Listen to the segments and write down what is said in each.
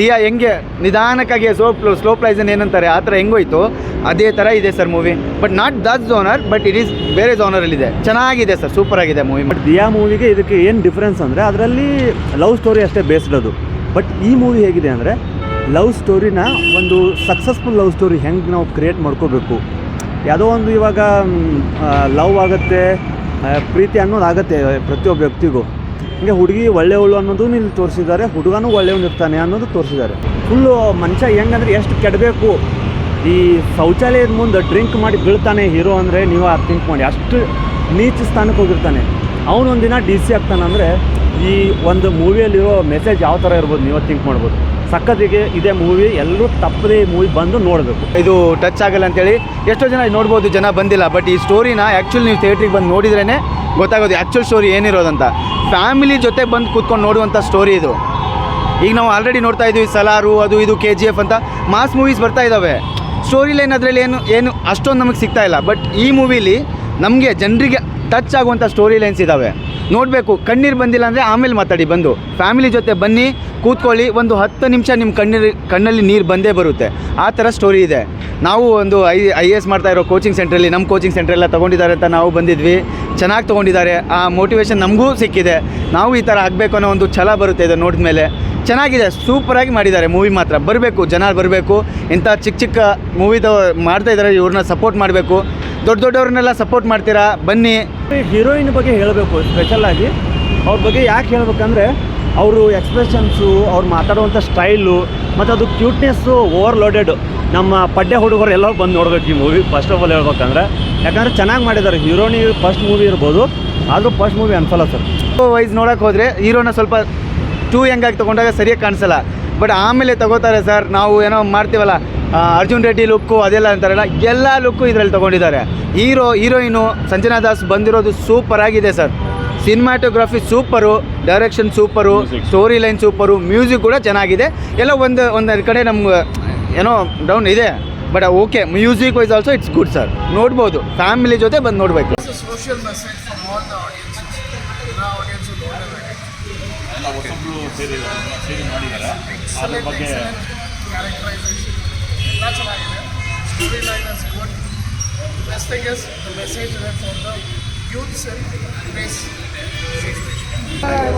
ದಿಯಾ ಹೆಂಗೆ ನಿಧಾನಕ್ಕಾಗಿ ಸ್ಲೋ ಪ್ಲೈಸನ್ ಏನಂತಾರೆ ಆ ಥರ ಹೆಂಗೋಯ್ತು ಅದೇ ಥರ ಇದೆ sir movie. But not that genre, but it is ಬೇರೆ ಝೋನರಲ್ಲಿದೆ. ಚೆನ್ನಾಗಿದೆ ಸರ್, ಸೂಪರ್ ಆಗಿದೆ ಮೂವಿ. ಬಟ್ ದಿಯಾ ಮೂವಿಗೆ ಇದಕ್ಕೆ ಏನು ಡಿಫ್ರೆನ್ಸ್ ಅಂದರೆ ಅದರಲ್ಲಿ ಲವ್ ಸ್ಟೋರಿ ಅಷ್ಟೇ ಬೇಸ್ಡ್ ಅದು. ಬಟ್ ಈ ಮೂವಿ ಹೇಗಿದೆ ಅಂದರೆ ಲವ್ ಸ್ಟೋರಿನ ಒಂದು ಸಕ್ಸಸ್ಫುಲ್ ಲವ್ ಸ್ಟೋರಿ ಹೆಂಗೆ ನಾವು ಕ್ರಿಯೇಟ್ ಮಾಡ್ಕೋಬೇಕು. ಯಾವುದೋ ಒಂದು ಇವಾಗ ಲವ್ ಆಗುತ್ತೆ, ಪ್ರೀತಿ ಅನ್ನೋದು ಆಗುತ್ತೆ ಪ್ರತಿಯೊಬ್ಬ ವ್ಯಕ್ತಿಗೂ. ಹೀಗೆ ಹುಡುಗಿ ಒಳ್ಳೆಯವಳು ಅನ್ನೋದು ಇಲ್ಲಿ ತೋರಿಸಿದ್ದಾರೆ, ಹುಡುಗನೂ ಒಳ್ಳೆಯವನು ಇರ್ತಾನೆ ಅನ್ನೋದು ತೋರಿಸಿದ್ದಾರೆ. ಫುಲ್ಲು ಮನುಷ್ಯ ಹೆಂಗಂದ್ರೆ ಎಷ್ಟು ಕೆಡಬೇಕು, ಈ ಶೌಚಾಲಯದ ಮುಂದೆ ಡ್ರಿಂಕ್ ಮಾಡಿ ಬೀಳ್ತಾನೆ ಹೀರೋ ಅಂದರೆ ನೀವು ಥಿಂಕ್ ಮಾಡಿ, ಅಷ್ಟು ನೀಚ ಸ್ಥಾನಕ್ಕೆ ಹೋಗಿರ್ತಾನೆ. ಅವನೊಂದಿನ DC ಆಗ್ತಾನೆ ಅಂದರೆ ಈ ಒಂದು ಮೂವಿಯಲ್ಲಿರೋ ಮೆಸೇಜ್ ಯಾವ ಥರ ಇರ್ಬೋದು ನೀವು ಥಿಂಕ್ ಮಾಡ್ಬೋದು. ಸಖತ್ತಿಗೆ ಇದೇ ಮೂವಿ, ಎಲ್ಲರೂ ತಪ್ಪದೇ ಮೂವಿ ಬಂದು ನೋಡಬೇಕು. ಇದು ಟಚ್ ಆಗಲ್ಲ ಅಂತೇಳಿ ಎಷ್ಟೋ ಜನ ನೋಡ್ಬೋದು, ಜನ ಬಂದಿಲ್ಲ. ಬಟ್ ಈ ಸ್ಟೋರಿನ ಆ್ಯಕ್ಚುಲಿ ನೀವು ಥಿಯೇಟ್ರಿಗೆ ಬಂದು ನೋಡಿದ್ರೇ ಗೊತ್ತಾಗೋದು ಆ್ಯಕ್ಚುಲ್ ಸ್ಟೋರಿ ಏನಿರೋದಂತ. ಫ್ಯಾಮಿಲಿ ಜೊತೆ ಬಂದು ಕೂತ್ಕೊಂಡು ನೋಡುವಂಥ ಸ್ಟೋರಿ ಇದು. ಈಗ ನಾವು ಆಲ್ರೆಡಿ ನೋಡ್ತಾ ಇದ್ದೀವಿ ಸಲಾರು, ಅದು ಇದು KGF ಅಂತ ಮಾಸ್ ಮೂವೀಸ್ ಬರ್ತಾ ಇದ್ದಾವೆ. ಸ್ಟೋರಿ ಲೈನ್ ಅದರಲ್ಲಿ ಏನು ಅಷ್ಟೊಂದು ನಮಗೆ ಸಿಗ್ತಾ ಇಲ್ಲ. ಬಟ್ ಈ ಮೂವಿಲಿ ನಮಗೆ ಜನರಿಗೆ ಟಚ್ ಆಗುವಂಥ ಸ್ಟೋರಿ ಲೈನ್ಸ್ ಇದ್ದಾವೆ. ನೋಡಬೇಕು. ಕಣ್ಣೀರು ಬಂದಿಲ್ಲ ಅಂದರೆ ಆಮೇಲೆ ಮಾತಾಡಿ, ಬಂದು ಫ್ಯಾಮಿಲಿ ಜೊತೆ ಬನ್ನಿ, ಕೂತ್ಕೊಳ್ಳಿ, ಒಂದು 10 ನಿಮಿಷ ನಿಮ್ಮ ಕಣ್ಣಲ್ಲಿ ನೀರು ಬಂದೇ ಬರುತ್ತೆ. ಆ ಥರ ಸ್ಟೋರಿ ಇದೆ. ನಾವು ಒಂದು IAS ಮಾಡ್ತಾ ಇರೋ ಕೋಚಿಂಗ್ ಸೆಂಟ್ರಲ್ಲಿ, ನಮ್ಮ ಕೋಚಿಂಗ್ ಸೆಂಟ್ರೆಲ್ಲ ತೊಗೊಂಡಿದ್ದಾರೆ ಅಂತ ನಾವು ಬಂದಿದ್ವಿ. ಚೆನ್ನಾಗಿ ತೊಗೊಂಡಿದ್ದಾರೆ. ಆ ಮೋಟಿವೇಶನ್ ನಮಗೂ ಸಿಕ್ಕಿದೆ. ನಾವು ಈ ಥರ ಆಗಬೇಕು ಅನ್ನೋ ಒಂದು ಛಲ ಬರುತ್ತೆ ಇದು ನೋಡಿದ ಮೇಲೆ. ಚೆನ್ನಾಗಿದೆ, ಸೂಪರಾಗಿ ಮಾಡಿದ್ದಾರೆ ಮೂವಿ. ಮಾತ್ರ ಬರಬೇಕು, ಜನ ಬರಬೇಕು. ಇಂಥ ಚಿಕ್ಕ ಮೂವಿದ ಮಾಡ್ತಾ ಇದ್ದಾರೆ, ಇವ್ರನ್ನ ಸಪೋರ್ಟ್ ಮಾಡಬೇಕು. ದೊಡ್ಡವ್ರನ್ನೆಲ್ಲ ಸಪೋರ್ಟ್ ಮಾಡ್ತೀರಾ, ಬನ್ನಿ. ಹೀರೋಯಿನ್ ಬಗ್ಗೆ ಹೇಳಬೇಕು ಸ್ಪೆಷಲಾಗಿ. ಅವ್ರ ಬಗ್ಗೆ ಯಾಕೆ ಹೇಳ್ಬೇಕಂದ್ರೆ ಅವರು ಎಕ್ಸ್ಪ್ರೆಷನ್ಸು, ಅವ್ರು ಮಾತಾಡುವಂಥ ಸ್ಟೈಲು ಮತ್ತು ಅದು ಕ್ಯೂಟ್ನೆಸ್ಸು ಓವರ್ಲೋಡೆಡ್. ನಮ್ಮ ಪಡ್ಡೆ ಹುಡುಗರು ಎಲ್ಲರೂ ಬಂದು ನೋಡ್ಬೇಕು ಈ ಮೂವಿ. ಫಸ್ಟ್ ಆಫ್ ಆಲ್ ಹೇಳ್ಬೇಕಂದ್ರೆ, ಯಾಕಂದರೆ ಚೆನ್ನಾಗಿ ಮಾಡಿದ್ದಾರೆ. ಹೀರೋನಿ ಫಸ್ಟ್ ಮೂವಿ ಇರ್ಬೋದು, ಆದರೂ ಫಸ್ಟ್ ಮೂವಿ ಅನ್ಸಲ್ಲ ಸರ್. ವೈಸ್ ನೋಡೋಕೆ ಹೋದರೆ ಹೀರೋನ ಸ್ವಲ್ಪ ಟೂ ಯಂಗಾಗಿ ತೊಗೊಂಡಾಗ ಸರಿಯಾಗಿ ಕಾಣಿಸಲ್ಲ. ಬಟ್ ಆಮೇಲೆ ತಗೋತಾರೆ ಸರ್. ನಾವು ಏನೋ ಮಾಡ್ತೀವಲ್ಲ, ಅರ್ಜುನ್ ರೆಡ್ಡಿ ಲುಕ್ಕು ಅದೆಲ್ಲ ಅಂತಾರಲ್ಲ, ಎಲ್ಲ ಲುಕ್ಕು ಇದರಲ್ಲಿ ತೊಗೊಂಡಿದ್ದಾರೆ. ಹೀರೋಯಿನು ಸಂಜನಾ ದಾಸ್ ಬಂದಿರೋದು ಸೂಪರ್ ಆಗಿದೆ sir. Cinematography super, direction super, story line super, music ಕೂಡ ಚೆನ್ನಾಗಿದೆ. ಎಲ್ಲ ಒಂದೆರಡು ಕಡೆ ನಮ್ಗೆ ಏನೋ ಡೌನ್ ಇದೆ. But okay, music wise also it's good sir. ನೋಡ್ಬೋದು, ಫ್ಯಾಮಿಲಿ ಜೊತೆ ಬಂದು ನೋಡಬೇಕು.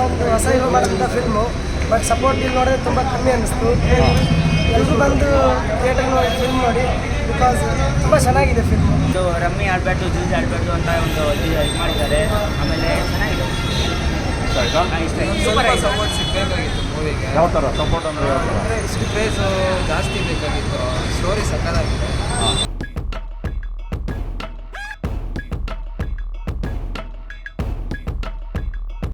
ಒಂದು ಹೊಸ ಹೀರೋ ಮಾಡಿದಂಥ ಫಿಲ್ಮು. ಬಟ್ ಸಪೋರ್ಟ್ ಇಲ್ಲಿ ನೋಡಿದ್ರೆ ತುಂಬ ಕಮ್ಮಿ ಅನ್ನಿಸ್ತು. ಎಲ್ಲರೂ ಬಂದು ಥಿಯೇಟರ್ ನೋಡಿ ಫಿಲ್ಮ್ ನೋಡಿ, ಬಿಕಾಸ್ ತುಂಬ ಚೆನ್ನಾಗಿದೆ ಫಿಲ್ಮು. ರಮ್ಮಿ ಆಡಬಾರ್ದು, ಜೂಜ್ ಆಡಬಾರ್ದು ಅಂತ ಒಂದು ಇದು ಮಾಡಿದ್ದಾರೆ. ಆಮೇಲೆ ಚೆನ್ನಾಗಿದೆ, ಸಪೋರ್ಟ್ ಸಿಗಬೇಕಾಗಿತ್ತು ಮೂವಿಗೆ. ಯಾವ ಥರ ಸಪೋರ್ಟ್ ಅಂದರೆ ಇಷ್ಟು ಕ್ರೇಜು ಜಾಸ್ತಿ ಬೇಕಾಗಿತ್ತು. ಸ್ಟೋರಿ ಸಕ್ಕತ್ತಾಗಿದೆ.